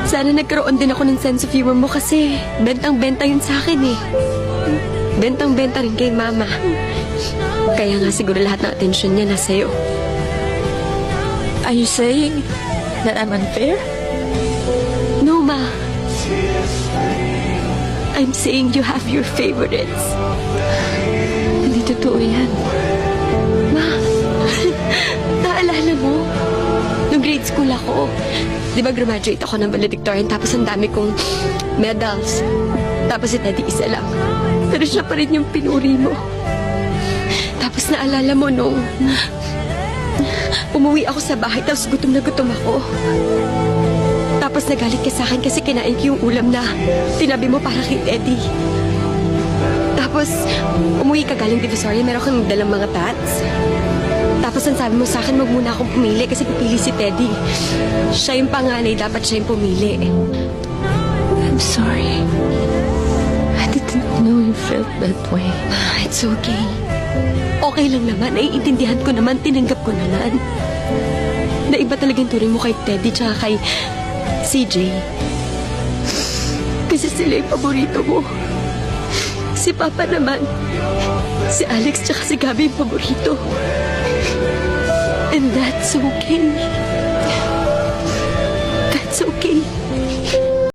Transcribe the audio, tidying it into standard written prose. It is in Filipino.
Sana nagkaroon din ako ng sense of humor mo kasi bentang-benta yun sa akin eh. Bentang-benta rin kay Mama. Kaya nga siguro lahat ng atensyon niya nasa'yo. Are you saying that I'm unfair? No, Ma. I'm saying you have your favorites. Hindi totoo yan. Ma, naalala mo? Nung grade school ako, di ba graduate ako ng valedictorian tapos ang dami kong medals. Tapos si Teddy isa lang. Pero siya pa rin yung pinuri mo. Tapos naalala mo nung umuwi ako sa bahay tapos gutom na gutom ako. Tapos nagalit ka sa akin kasi kinain ko yung ulam na tinabi mo para kay Teddy. Tapos umuwi ka galing Divisoria, meron kang dalang mga tats. Tapos ang sabi mo sa akin, wag muna akong pumili kasi pipili si Teddy. Siya yung panganay, dapat siya yung pumili. I'm sorry. I didn't know you felt that way. It's okay. Okay lang naman, naiintindihan ko naman, tinanggap ko naman. Na iba talagang turing mo kay Teddy tsaka kay CJ. Kasi sila yung paborito mo. Si Papa naman, si Alex tsaka si Gabi yung paborito. And that's okay.